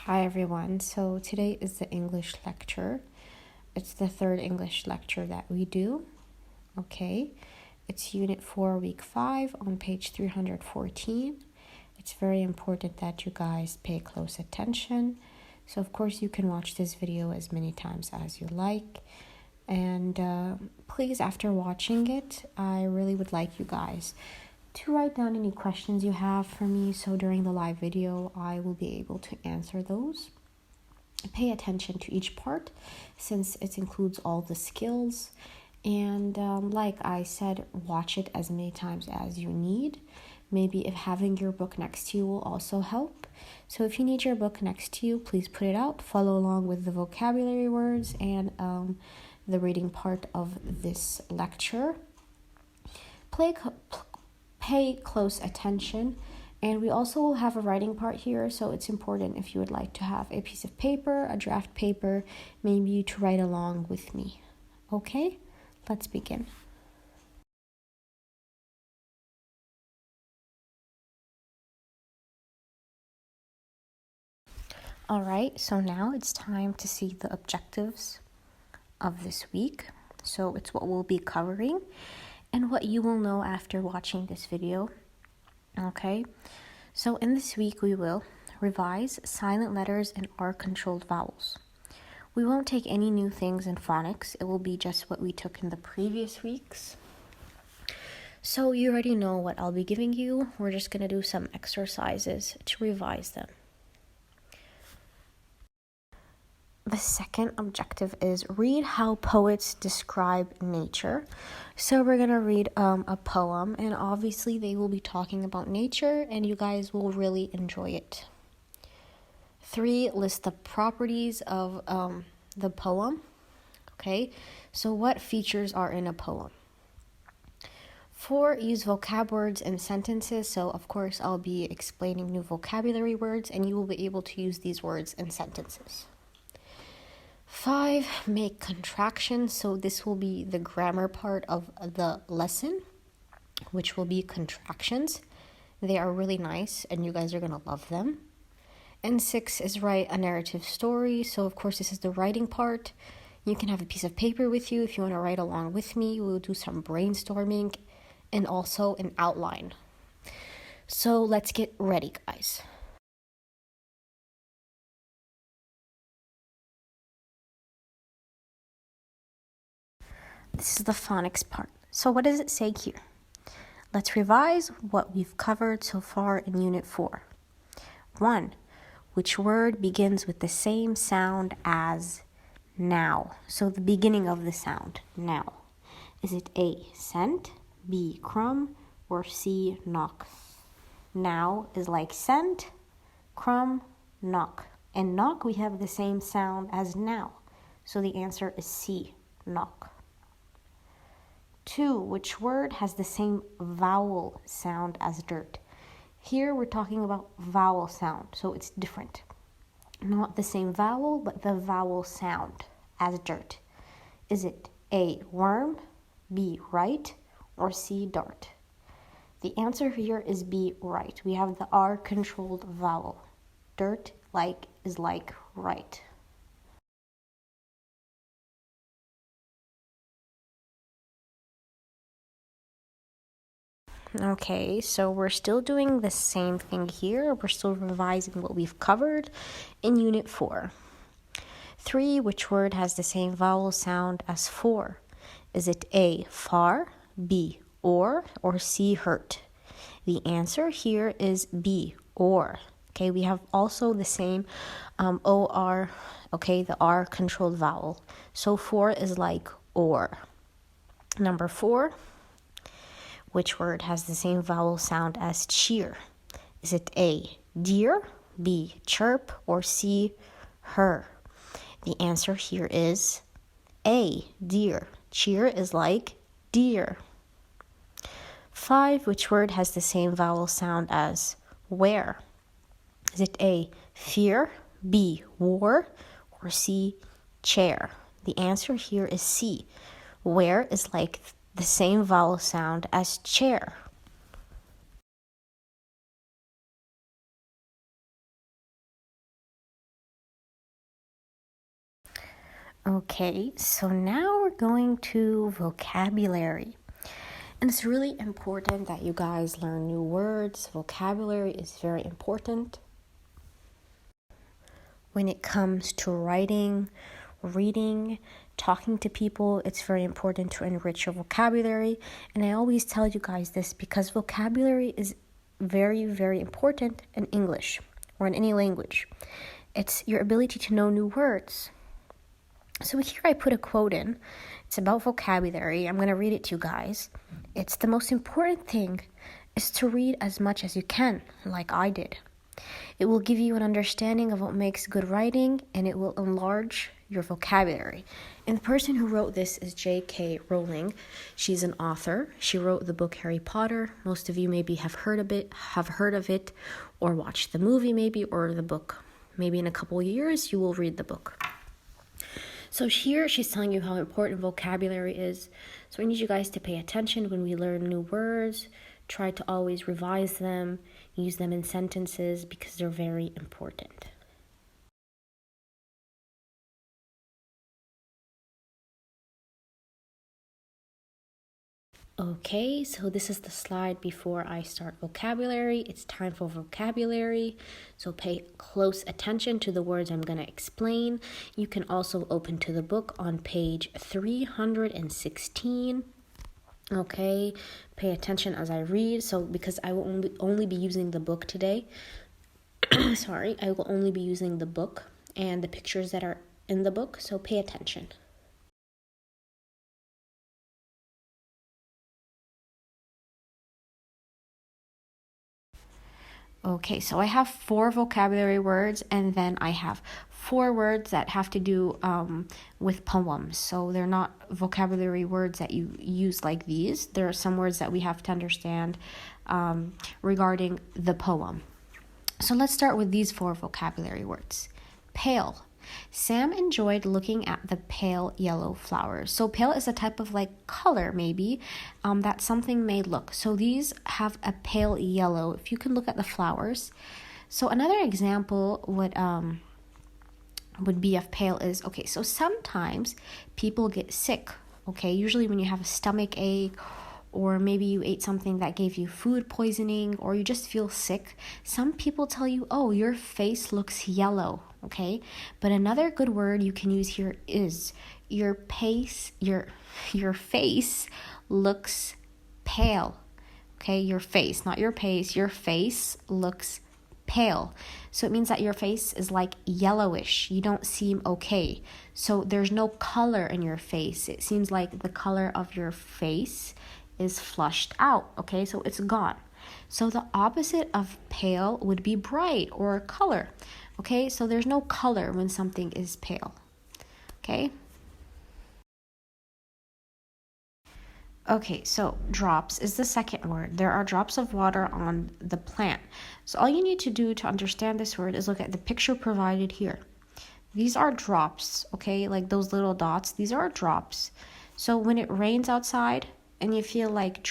Hi everyone. So today is the English lecture. It's the third English lecture that we do. Okay. It's Unit 4, Week 5 on page 314. It's very important that you guys pay close attention. So of course you can watch this video as many times as you like. And please, after watching it, I really would like you guys to write down any questions you have for me, so during the live video I will be able to answer those. Pay attention to each part since it includes all the skills, and like I said, watch it as many times as you need. Maybe if having your book next to you will also help. So if you need your book next to you, please put it out, follow along with the vocabulary words and the reading part of this lecture. Pay close attention, and we also will have a writing part here, so it's important if you would like to have a piece of paper, a draft paper, maybe to write along with me. Okay, let's begin. All right, so now it's time to see the objectives of this week. So it's what we'll be covering and what you will know after watching this video. Okay, so in this week we will revise silent letters and R-controlled vowels. We won't take any new things in phonics. It will be just what we took in the previous weeks. So you already know what I'll be giving you. We're just going to do some exercises to revise them. The second objective is read how poets describe nature. So we're going to read a poem, and obviously they will be talking about nature, and you guys will really enjoy it. 3, list the properties of the poem. Okay, so what features are in a poem? 4, use vocab words and sentences. So of course I'll be explaining new vocabulary words, and you will be able to use these words and sentences. 5, make contractions. So this will be the grammar part of the lesson, which will be contractions. They are really nice and you guys are going to love them. And 6 is write a narrative story. So of course this is the writing part. You can have a piece of paper with you if you want to write along with me. We'll do some brainstorming and also an outline. So let's get ready, guys. This is the phonics part. So what does it say here? Let's revise what we've covered so far in Unit 4. 1. Which word begins with the same sound as now? So the beginning of the sound, now. Is it A, scent, B, crumb, or C, knock? Now is like scent, crumb, knock. And knock, we have the same sound as now. So the answer is C, knock. 2, which word has the same vowel sound as dirt? Here we're talking about vowel sound, so it's different. Not the same vowel, but the vowel sound as dirt. Is it A, worm, B, right, or C, dart? The answer here is B, right. We have the R-controlled vowel. Dirt is like right. Okay, so we're still doing the same thing here. We're still revising what we've covered in Unit 4. 3, which word has the same vowel sound as 4? Is it A, far, B, or C, hurt? The answer here is B, or. Okay, we have also the same OR, okay, the R-controlled vowel. So 4 is like or. Number 4. Which word has the same vowel sound as cheer? Is it A, deer, B, chirp, or C, her? The answer here is A, deer. Cheer is like deer. 5, which word has the same vowel sound as where? Is it A, fear, B, war, or C, chair? The answer here is C. Where is like the same vowel sound as chair. Okay, so now we're going to vocabulary. And it's really important that you guys learn new words. Vocabulary is very important when it comes to writing, reading, talking to people. It's very important to enrich your vocabulary. And I always tell you guys this because vocabulary is very, very important in English or in any language. It's your ability to know new words. So here I put a quote in. It's about vocabulary. I'm going to read it to you guys. It's the most important thing is to read as much as you can, like I did. It will give you an understanding of what makes good writing, and it will enlarge your vocabulary. And the person who wrote this is J.K. Rowling. She's an author. She wrote the book Harry Potter. Most of you maybe have heard of it, or watched the movie maybe, or the book. Maybe in a couple of years you will read the book. So here she's telling you how important vocabulary is. So I need you guys to pay attention when we learn new words. Try to always revise them, use them in sentences because they're very important. Okay, so this is the slide before I start vocabulary. It's time for vocabulary, so pay close attention to the words I'm going to explain. You can also open to the book on page 316. Okay, pay attention as I read. So because I will only be using the book today, I will only be using the book and the pictures that are in the book, so pay attention. Okay, so I have 4 vocabulary words, and then I have 4 words that have to do with poems. So they're not vocabulary words that you use like these. There are some words that we have to understand regarding the poem. So let's start with these 4 vocabulary words. Pale. Sam enjoyed looking at the pale yellow flowers. So pale is a type of like color maybe that something may look. So these have a pale yellow if you can look at the flowers. So another example would be of pale is, okay, so sometimes people get sick, okay? Usually when you have a stomach ache, or maybe you ate something that gave you food poisoning, or you just feel sick, some people tell you, oh, your face looks yellow, okay? But another good word you can use here is your face looks pale, okay? Your face, not your pace, your face looks pale. So it means that your face is like yellowish. You don't seem okay. So there's no color in your face. It seems like the color of your face is flushed out, okay? So it's gone. So the opposite of pale would be bright or color, okay? So there's no color when something is pale, okay? Okay, so drops is the second word. There are drops of water on the plant. So all you need to do to understand this word is look at the picture provided here. These are drops, okay? Like those little dots, these are drops. So when it rains outside, and you feel like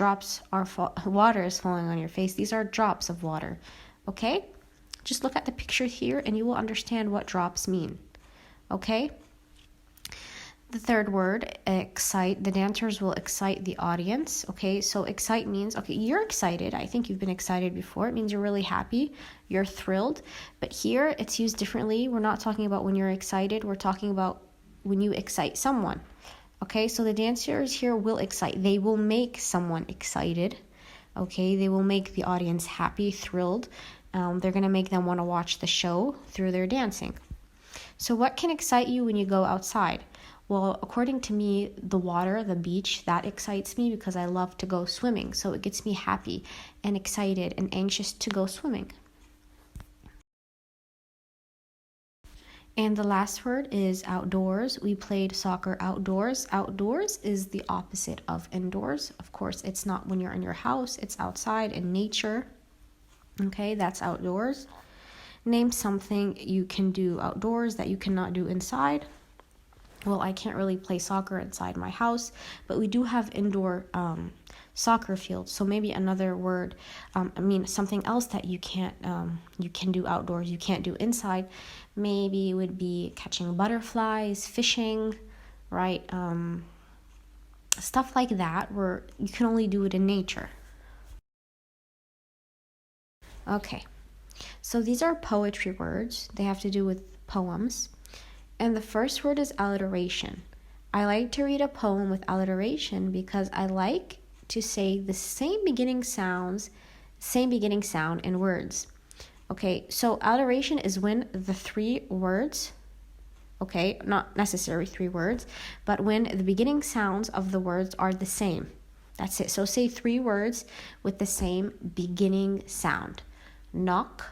water is falling on your face, these are drops of water, okay? Just look at the picture here and you will understand what drops mean, okay? The third word, excite. The dancers will excite the audience, okay? So excite means, okay, you're excited. I think you've been excited before. It means you're really happy, you're thrilled. But here it's used differently. We're not talking about when you're excited. We're talking about when you excite someone. Okay, so the dancers here will excite. They will make someone excited. Okay, they will make the audience happy, thrilled. They're going to make them want to watch the show through their dancing. So what can excite you when you go outside? Well, according to me, the water, the beach, that excites me because I love to go swimming. So it gets me happy and excited and anxious to go swimming. And the last word is outdoors. We played soccer outdoors. Outdoors is the opposite of indoors. Of course, it's not when you're in your house. It's outside in nature. Okay, that's outdoors. Name something you can do outdoors that you cannot do inside. Well, I can't really play soccer inside my house, but we do have indoor soccer fields. So maybe another word, something else that you can do outdoors, you can't do inside, maybe would be catching butterflies, fishing, right? Stuff like that where you can only do it in nature. Okay, so these are poetry words. They have to do with poems. And the first word is alliteration. I like to read a poem with alliteration because I like to say the same beginning sound in words. Okay, so alliteration is when the three words, okay, not necessarily three words, but when the beginning sounds of the words are the same. That's it. So say three words with the same beginning sound. Knock,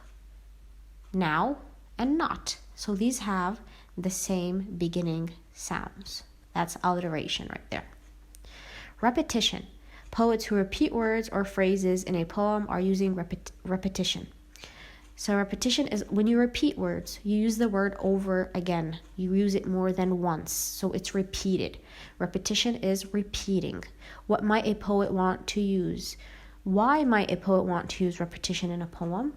now, and not. So these have the same beginning sounds. That's alliteration right there. Repetition. Poets who repeat words or phrases in a poem are using repetition. So repetition is when you repeat words, you use the word over again. You use it more than once, so it's repeated. Repetition is repeating. What might a poet want to use? Why might a poet want to use repetition in a poem?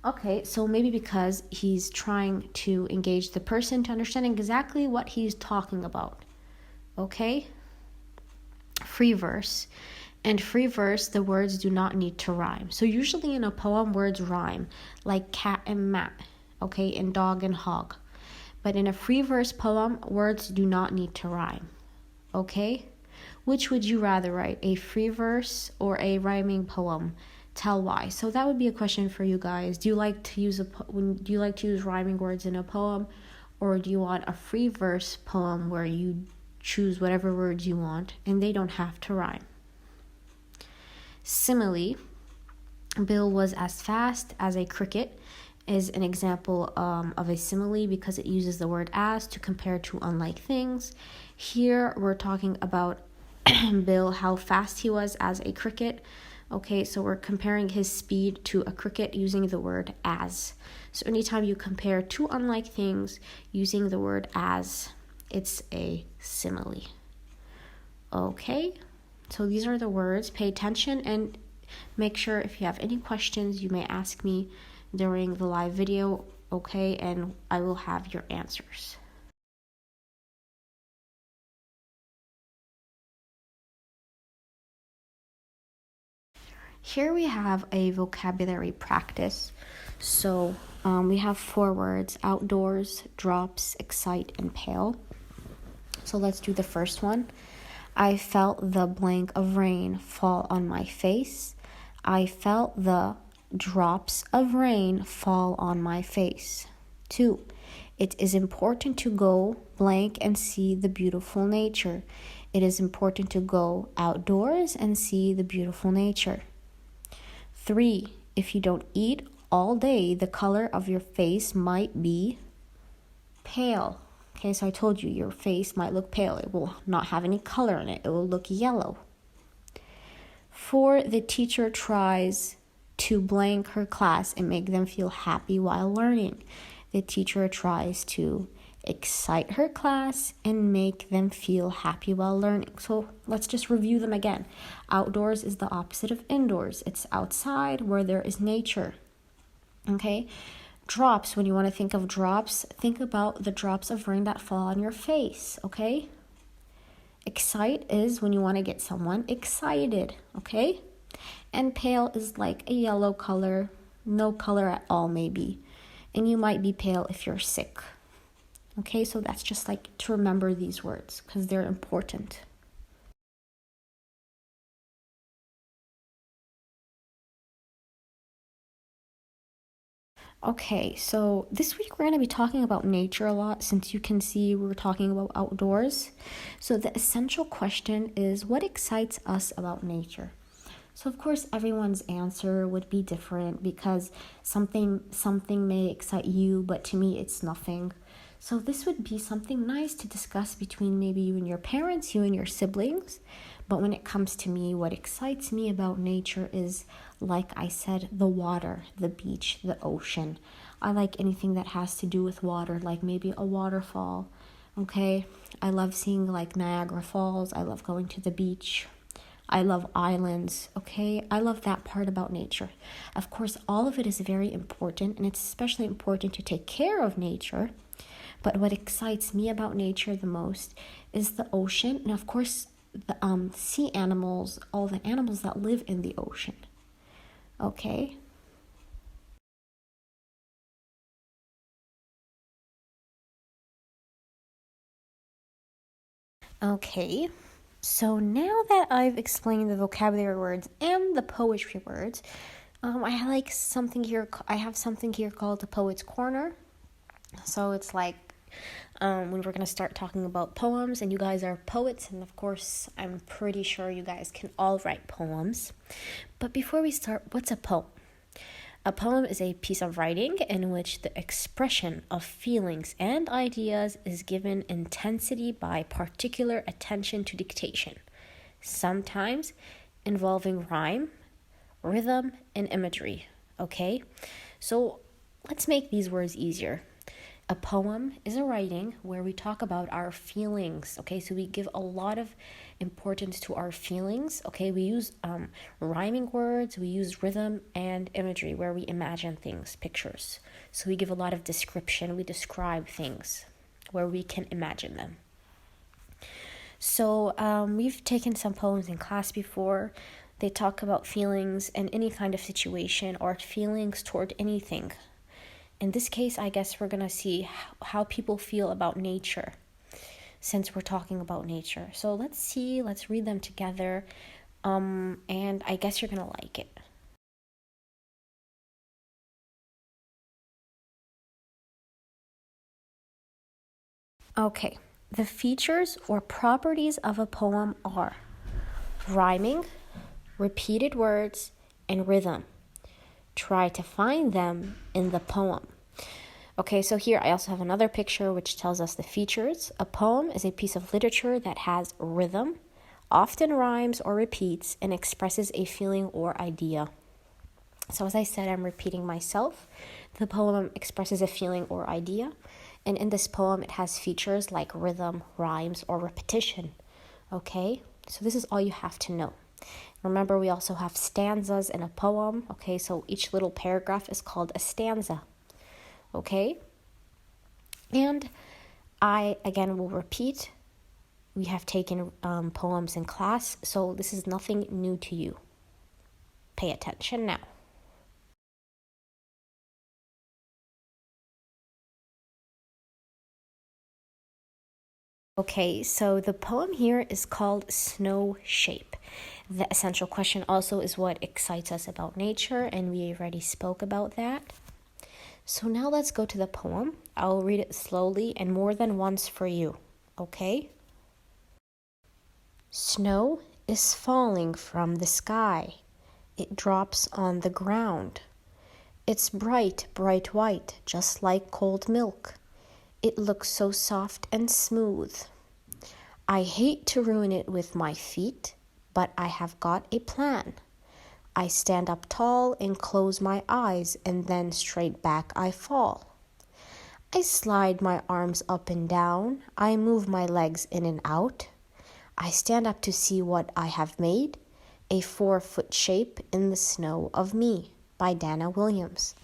Okay, so maybe because he's trying to engage the person to understand exactly what he's talking about. Okay? Free verse. In free verse, the words do not need to rhyme. So usually in a poem, words rhyme, like cat and mat, okay, and dog and hog. But in a free verse poem, words do not need to rhyme, okay? Which would you rather write, a free verse or a rhyming poem? Tell why. So that would be a question for you guys. Do you like to use rhyming words in a poem, or do you want a free verse poem where you choose whatever words you want and they don't have to rhyme? Simile. Bill was as fast as a cricket is an example of a simile because it uses the word as to compare to unlike things. Here we're talking about Bill, how fast he was as a cricket. Okay, so we're comparing his speed to a cricket using the word as. So anytime you compare two unlike things using the word as, it's a simile. Okay, so these are the words. Pay attention and make sure if you have any questions, you may ask me during the live video, okay, and I will have your answers. Here we have a vocabulary practice. So we have 4 words: outdoors, drops, excite, and pale. So let's do the first one. I felt the blank of rain fall on my face. I felt the drops of rain fall on my face. 2. It is important to go blank and see the beautiful nature. It is important to go outdoors and see the beautiful nature. 3. If you don't eat all day, the color of your face might be pale. Okay, so I told you your face might look pale. It will not have any color in it. It will look yellow. 4. The teacher tries to blank her class and make them feel happy while learning. The teacher tries to excite her class and make them feel happy while learning. So let's just review them again. Outdoors is the opposite of indoors. It's outside where there is nature. Okay? Drops, when you want to think of drops, think about the drops of rain that fall on your face, okay? Excite is when you want to get someone excited, okay? And pale is like a yellow color, no color at all maybe. And you might be pale if you're sick. Okay, so that's just like to remember these words because they're important. Okay, so this week we're going to be talking about nature a lot since you can see we're talking about outdoors. So the essential question is, what excites us about nature? So of course everyone's answer would be different because something may excite you, but to me it's nothing. So this would be something nice to discuss between maybe you and your parents, you and your siblings. But when it comes to me, what excites me about nature is, like I said, the water, the beach, the ocean. I like anything that has to do with water, like maybe a waterfall, Okay, I love seeing like Niagara Falls. I love going to the beach. I love islands. Okay, I love that part about nature. Of course, all of it is very important, and it's especially important to take care of nature. But what excites me about nature the most is the ocean, and of course, the sea animals, all the animals that live in the ocean. Okay. Okay. So now that I've explained the vocabulary words and the poetry words, I like something here. I have something here called the Poet's Corner. So it's like when we're gonna start talking about poems, and you guys are poets, and of course, I'm pretty sure you guys can all write poems. But before we start, what's a poem? A poem is a piece of writing in which the expression of feelings and ideas is given intensity by particular attention to dictation, sometimes involving rhyme, rhythm, and imagery. Okay? So let's make these words easier. A poem is a writing where we talk about our feelings. Okay, so we give a lot of importance to our feelings. Okay, we use rhyming words, we use rhythm and imagery where we imagine things, pictures. So we give a lot of description, we describe things where we can imagine them. So we've taken some poems in class before. They talk about feelings in any kind of situation or feelings toward anything. In this case, I guess we're going to see how people feel about nature since we're talking about nature. So let's read them together, and I guess you're going to like it. Okay, the features or properties of a poem are rhyming, repeated words, and rhythm. Try to find them in the poem. Okay, so here I also have another picture which tells us the features. A poem is a piece of literature that has rhythm, often rhymes or repeats, and expresses a feeling or idea. So as I said, I'm repeating myself. The poem expresses a feeling or idea, and in this poem it has features like rhythm, rhymes, or repetition. Okay, so this is all you have to know. Remember, we also have stanzas in a poem. Okay, so each little paragraph is called a stanza. Okay? And I, again, will repeat. We have taken poems in class, so this is nothing new to you. Pay attention now. Okay, so the poem here is called Snow Shape. The essential question also is what excites us about nature, and we already spoke about that. So now let's go to the poem. I'll read it slowly and more than once for you, okay? Snow is falling from the sky. It drops on the ground. It's bright, bright white, just like cold milk. It looks so soft and smooth. I hate to ruin it with my feet, but I have got a plan. I stand up tall and close my eyes, and then straight back I fall. I slide my arms up and down. I move my legs in and out. I stand up to see what I have made, a 4-foot shape in the snow of me by Dana Williams.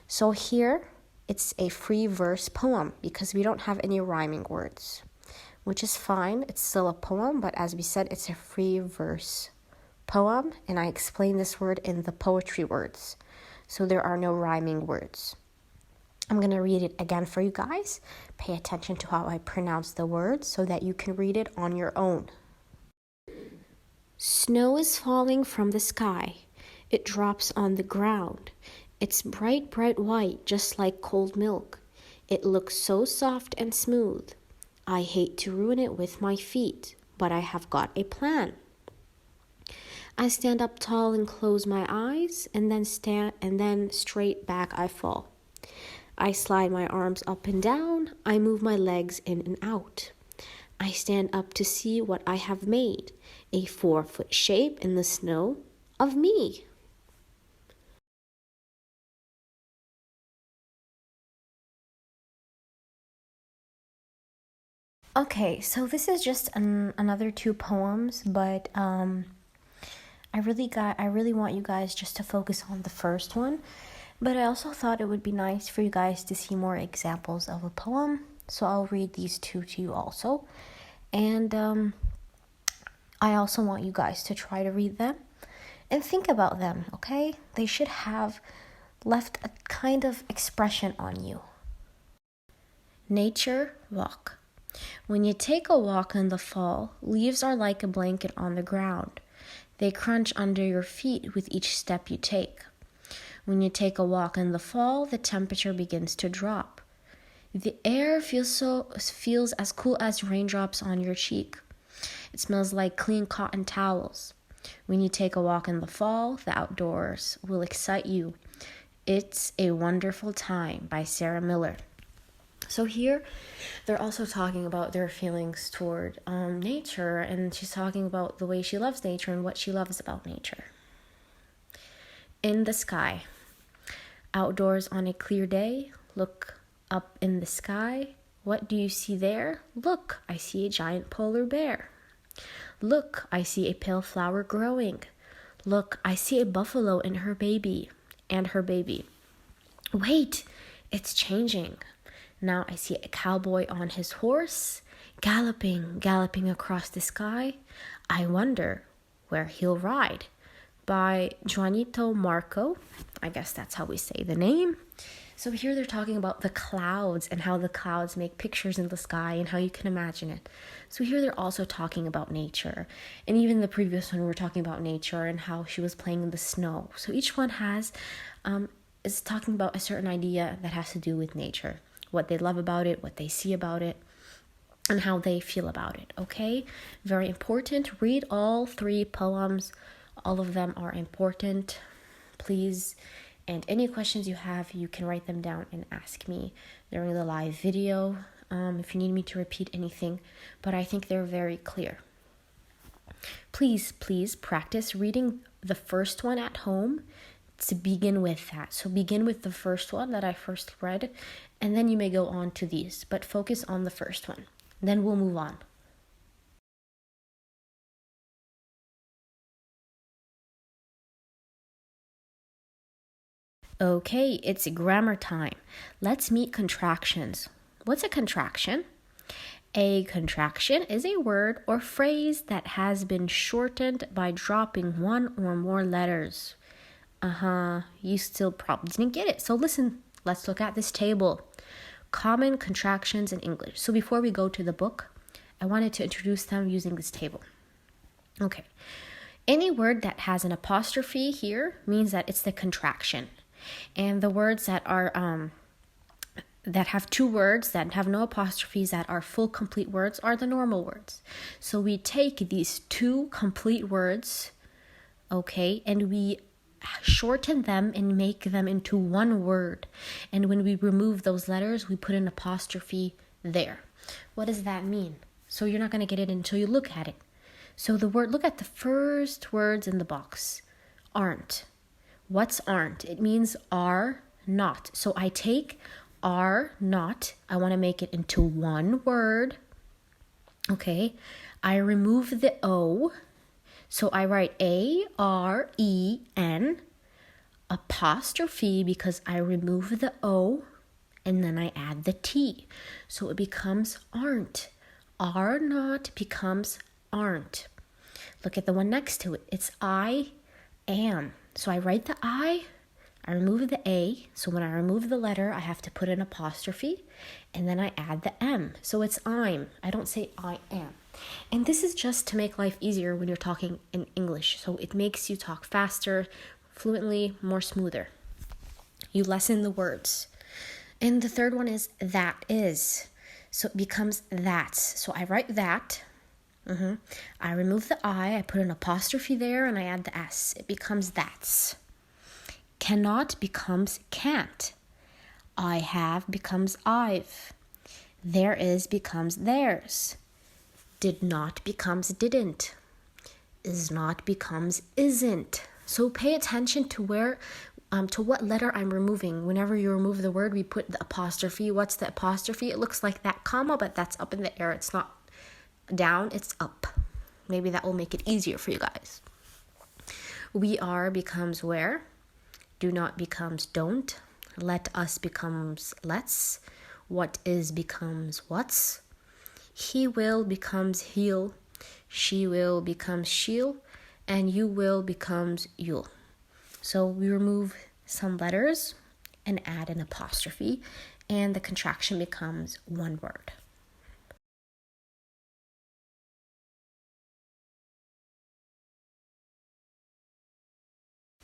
So here it's a free verse poem because we don't have any rhyming words, which is fine. It's still a poem, but as we said, it's a free verse poem, and I explain this word in the poetry words. So there are no rhyming words. I'm going to read it again for you guys. Pay attention to how I pronounce the words so that you can read it on your own. Snow is falling from the sky. It drops on the ground. It's bright, bright white, just like cold milk. It looks so soft and smooth. I hate to ruin it with my feet, but I have got a plan. I stand up tall and close my eyes, and then straight back I fall. I slide my arms up and down. I move my legs in and out. I stand up to see what I have made, a 4-foot shape in the snow of me. Okay, so this is just another two poems, but I really want you guys just to focus on the first one. But I also thought it would be nice for you guys to see more examples of a poem. So I'll read these two to you also. And I also want you guys to try to read them and think about them, okay? They should have left a kind of expression on you. Nature walk. When you take a walk in the fall, leaves are like a blanket on the ground. They crunch under your feet with each step you take. When you take a walk in the fall, the temperature begins to drop. The air feels as cool as raindrops on your cheek. It smells like clean cotton towels. When you take a walk in the fall, the outdoors will excite you. It's a Wonderful Time by Sarah Miller. So here, they're also talking about their feelings toward nature, and she's talking about the way she loves nature and what she loves about nature. In the sky. Outdoors on a clear day, look up in the sky. What do you see there? Look, I see a giant polar bear. Look, I see a pale flower growing. Look, I see a buffalo and her baby. Wait, it's changing. Now I see a cowboy on his horse, galloping across the sky. I wonder where he'll ride. By Juanito Marco. I guess that's how we say the name. So here they're talking about the clouds and how the clouds make pictures in the sky and how you can imagine it. So here they're also talking about nature. And even the previous one, we were talking about nature and how she was playing in the snow. So each one is talking about a certain idea that has to do with nature. What they love about it, what they see about it, and how they feel about it, okay? Very important. Read all three poems. All of them are important, please. And any questions you have, you can write them down and ask me during the live video if you need me to repeat anything. But I think they're very clear. Please practice reading the first one at home to begin with that. So begin with the first one that I first read, and then you may go on to these, but focus on the first one. Then we'll move on. Okay, it's grammar time. Let's meet contractions. What's a contraction? A contraction is a word or phrase that has been shortened by dropping one or more letters. You still probably didn't get it. So listen, let's look at this table. Common contractions in English. So before we go to the book, I wanted to introduce them using this table. Okay. Any word that has an apostrophe here means that it's the contraction. And the words that are that have two words that have no apostrophes that are full complete words are the normal words. So we take these two complete words, okay, and we shorten them and make them into one word. And when we remove those letters, we put an apostrophe there. What does that mean? So you're not going to get it until you look at it. So look at the first words in the box. Aren't. What's aren't? It means are not. So I take are not. I want to make it into one word. Okay. I remove the O. So I write A-R-E-N apostrophe because I remove the O and then I add the T. So it becomes aren't. Are not becomes aren't. Look at the one next to it. It's I am. So I write the I remove the A. So when I remove the letter, I have to put an apostrophe and then I add the M. So it's I'm. I don't say I am. And this is just to make life easier when you're talking in English. So it makes you talk faster, fluently, more smoother. You lessen the words. And the third one is that is. So it becomes that's. So I write that. I remove the I put an apostrophe there, and I add the S. It becomes that's. Cannot becomes can't. I have becomes I've. There is becomes theirs. Did not becomes didn't. Is not becomes isn't. So pay attention to where to what letter I'm removing. Whenever you remove the word, we put the apostrophe. What's the apostrophe? It looks like that comma, but that's up in the air. It's not down, it's up. Maybe that will make it easier for you guys. We are becomes where. Do not becomes don't. Let us becomes let's. What is becomes what's. He will becomes he'll. She will becomes she'll. And you will becomes you'll. So we remove some letters and add an apostrophe, and the contraction becomes one word.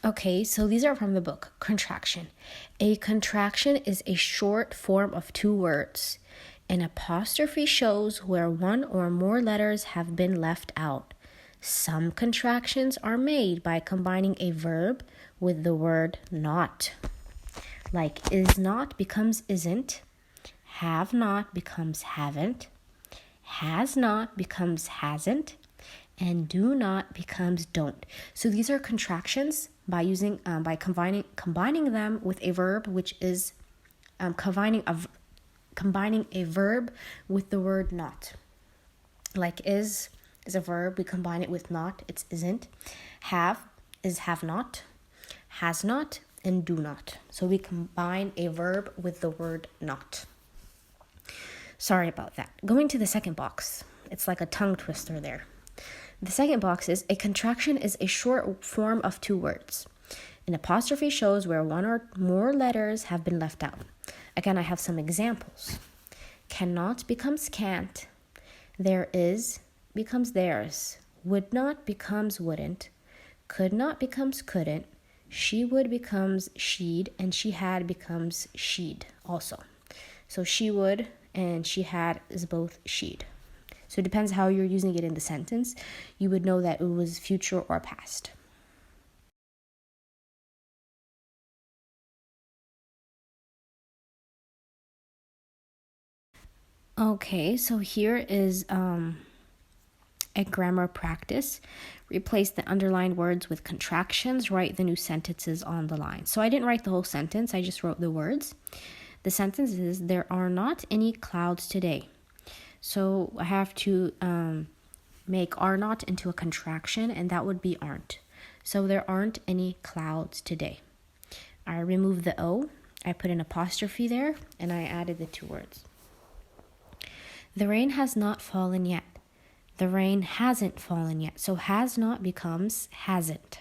Okay, so these are from the book, Contraction. A contraction is a short form of two words. An apostrophe shows where one or more letters have been left out. Some contractions are made by combining a verb with the word not. Like is not becomes isn't, have not becomes haven't, has not becomes hasn't, and do not becomes don't. So these are contractions by combining them with a verb, which is combining a verb with the word not. Like is a verb, we combine it with not, it's isn't. Have is have not, has not, and do not. So we combine a verb with the word not. Sorry about that. Going to the second box. It's like a tongue twister there. The second box is a contraction is a short form of two words. An apostrophe shows where one or more letters have been left out. Again, I have some examples. Cannot becomes can't. There is becomes theirs. Would not becomes wouldn't. Could not becomes couldn't. She would becomes she'd, and she had becomes she'd also. So she would and she had is both she'd. So it depends how you're using it in the sentence. You would know that it was future or past. Okay, so here is a grammar practice. Replace the underlined words with contractions. Write the new sentences on the line. So I didn't write the whole sentence. I just wrote the words. The sentence is, there are not any clouds today. So I have to make are not into a contraction, and that would be aren't. So there aren't any clouds today. I removed the O. I put an apostrophe there, and I added the two words. The rain has not fallen yet. The rain hasn't fallen yet. So has not becomes hasn't.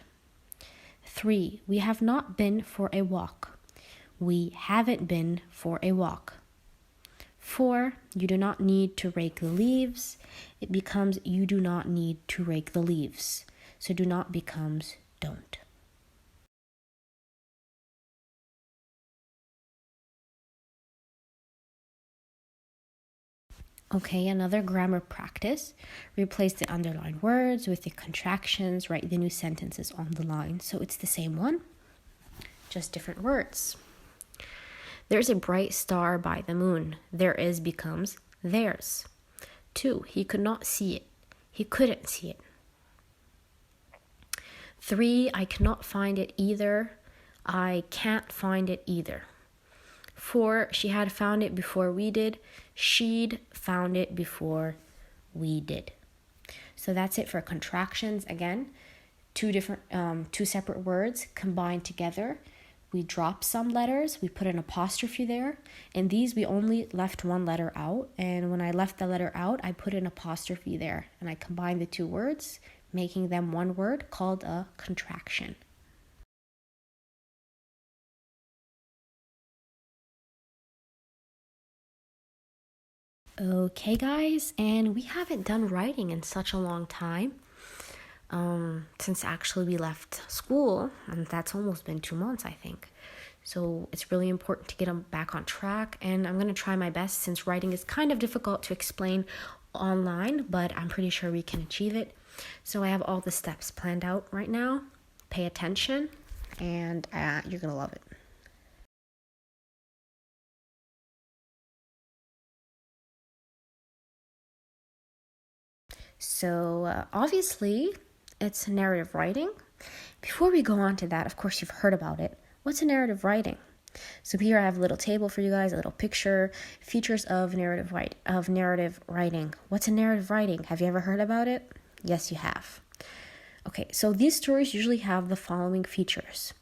3. We have not been for a walk. We haven't been for a walk. 4. You do not need to rake the leaves. It becomes you do not need to rake the leaves. So do not becomes don't. Okay, another grammar practice. Replace the underlined words with the contractions. Write the new sentences on the line. So it's the same one, just different words. There's a bright star by the moon. There is becomes theirs. 2. He could not see it. He couldn't see it. 3. I cannot find it either. I can't find it either. 4. She had found it before we did. She'd found it before we did. So that's it for contractions. Again, two separate words combined together. We drop some letters. We put an apostrophe there. And these, we only left one letter out. And when I left the letter out, I put an apostrophe there. And I combined the two words, making them one word called a contraction. Okay, guys, and we haven't done writing in such a long time since actually we left school, and that's almost been 2 months, I think. So it's really important to get them back on track, and I'm going to try my best since writing is kind of difficult to explain online, but I'm pretty sure we can achieve it. So I have all the steps planned out right now. Pay attention, and you're going to love it. So obviously, it's narrative writing. Before we go on to that, of course, you've heard about it. What's a narrative writing? So here I have a little table for you guys, a little picture, features of narrative writing. What's a narrative writing? Have you ever heard about it? Yes, you have. Okay, so these stories usually have the following features.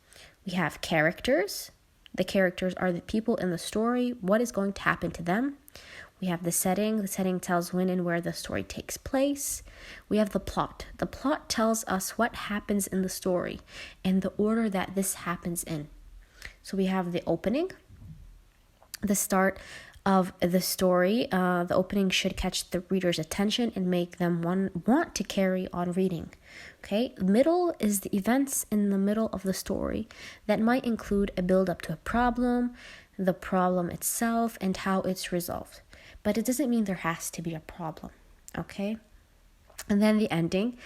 We have characters. The characters are the people in the story, what is going to happen to them. We have the setting. The setting tells when and where the story takes place. We have the plot. The plot tells us what happens in the story and the order that this happens in. So we have the opening, the start of the story. The opening should catch the reader's attention and make them want to carry on reading. Okay, middle is the events in the middle of the story that might include a build up to a problem, the problem itself, and how it's resolved. But it doesn't mean there has to be a problem. Okay, and then the ending.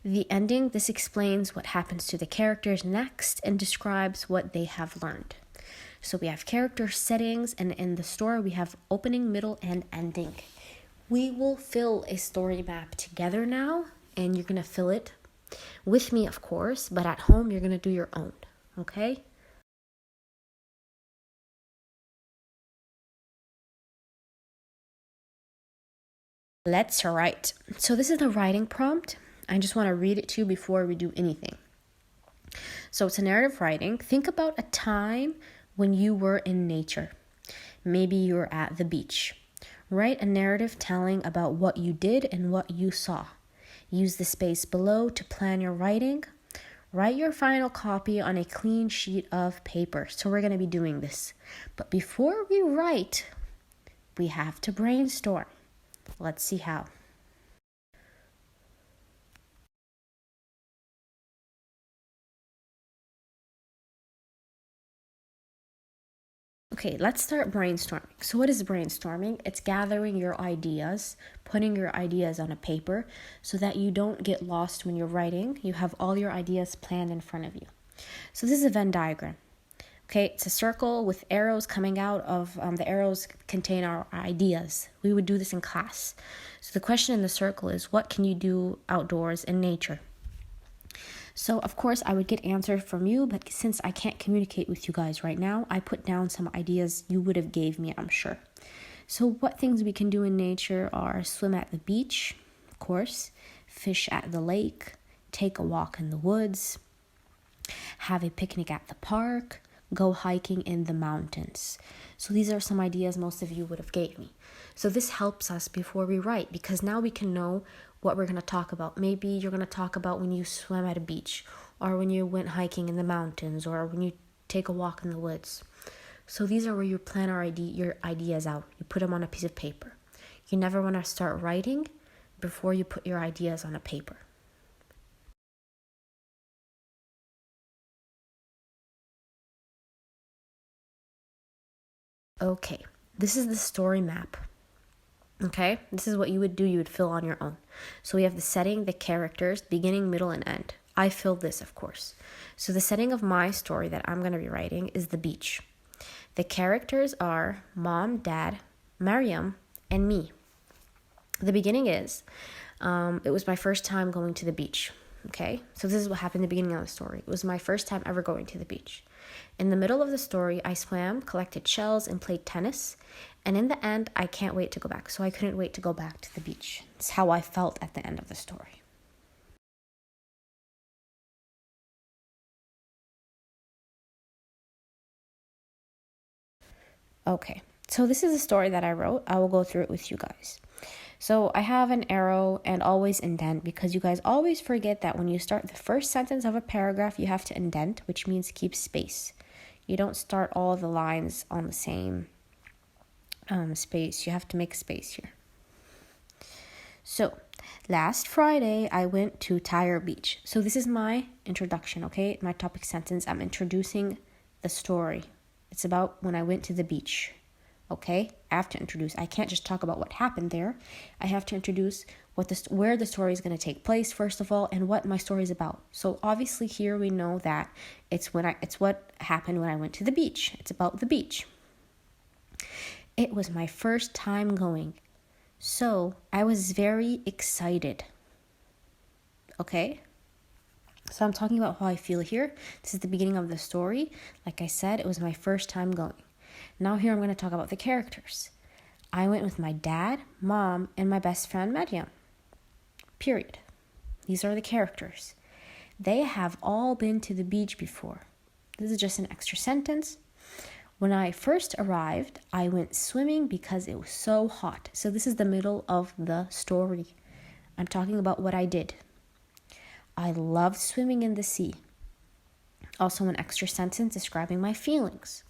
The ending, this explains what happens to the characters next and describes what they have learned. So we have character settings, and in the story we have opening, middle, and ending. We will fill a story map together now, and you're going to fill it with me, of course, but at home you're going to do your own, okay? Let's write. So this is the writing prompt. I just want to read it to you before we do anything. So it's a narrative writing. Think about a time when you were in nature. Maybe you were at the beach. Write a narrative telling about what you did and what you saw. Use the space below to plan your writing. Write your final copy on a clean sheet of paper. So we're going to be doing this. But before we write, we have to brainstorm. Let's see how. Okay, let's start brainstorming. So what is brainstorming? It's gathering your ideas, putting your ideas on a paper so that you don't get lost when you're writing. You have all your ideas planned in front of you. So this is a Venn diagram. Okay, it's a circle with arrows coming out of the arrows contain our ideas. We would do this in class. So the question in the circle is, what can you do outdoors in nature? So, of course, I would get answers from you, but since I can't communicate with you guys right now, I put down some ideas you would have gave me, I'm sure. So, what things we can do in nature are swim at the beach, of course, fish at the lake, take a walk in the woods, have a picnic at the park, go hiking in the mountains. So these are some ideas most of you would have gave me. So this helps us before we write, because now we can know what we're going to talk about. Maybe you're going to talk about when you swam at a beach, or when you went hiking in the mountains, or when you take a walk in the woods. So these are where you plan your ideas out. You put them on a piece of paper. You never want to start writing before you put your ideas on a paper. Okay, this is the story map. Okay, this is what you would do. You would fill on your own. So we have the setting, the characters, beginning, middle, and end. I filled this, of course. So the setting of my story that I'm going to be writing is the beach. The characters are Mom, Dad, Mariam, and me. The beginning is, it was my first time going to the beach. Okay, so this is what happened at the beginning of the story. It was my first time ever going to the beach. In the middle of the story, I swam, collected shells, and played tennis. And in the end, I can't wait to go back. So I couldn't wait to go back to the beach. It's how I felt at the end of the story. Okay, so this is a story that I wrote. I will go through it with you guys. So I have an arrow and always indent, because you guys always forget that when you start the first sentence of a paragraph, you have to indent, which means keep space. You don't start all the lines on the same space. You have to make space here. So last Friday, I went to Tyre Beach. So this is my introduction, okay? My topic sentence. I'm introducing the story. It's about when I went to the beach. Okay, I have to introduce. I can't just talk about what happened there. I have to introduce where the story is going to take place first of all, and what my story is about. So obviously here we know that it's what happened when I went to the beach. It's about the beach. It was my first time going, so I was very excited. Okay, So I'm talking about how I feel here. This is the beginning of the story. Like I said, it was my first time going. Now here I'm going to talk about the characters. I went with my dad, mom, and my best friend, Maryam. Period. These are the characters. They have all been to the beach before. This is just an extra sentence. When I first arrived, I went swimming because it was so hot. So this is the middle of the story. I'm talking about what I did. I loved swimming in the sea. Also an extra sentence describing my feelings.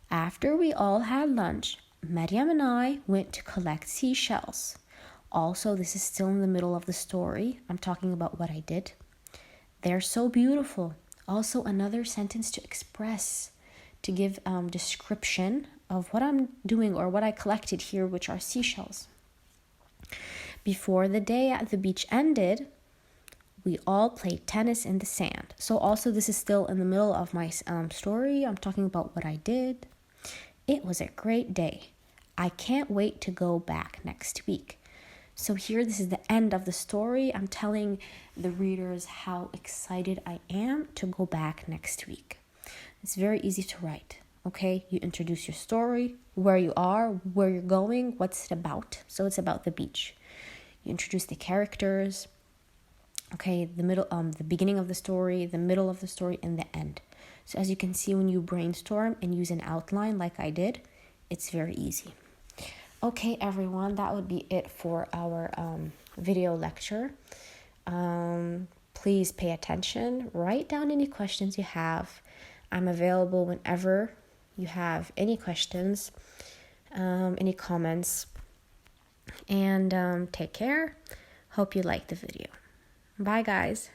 After we all had lunch, Maryam and I went to collect seashells. Also, this is still in the middle of the story. I'm talking about what I did. They're so beautiful. Also, another sentence to express, to give description of what I'm doing or what I collected here, which are seashells. Before the day at the beach ended, we all played tennis in the sand. So also this is still in the middle of my story. I'm talking about what I did. It was a great day. I can't wait to go back next week. So here, this is the end of the story. I'm telling the readers how excited I am to go back next week. It's very easy to write, okay? You introduce your story, where you are, where you're going, what's it about. So it's about the beach. You introduce the characters, okay, the beginning of the story, the middle of the story, and the end. So as you can see, when you brainstorm and use an outline like I did, it's very easy. Okay, everyone, that would be it for our video lecture. Please pay attention. Write down any questions you have. I'm available whenever you have any questions, any comments. And take care. Hope you liked the video. Bye, guys.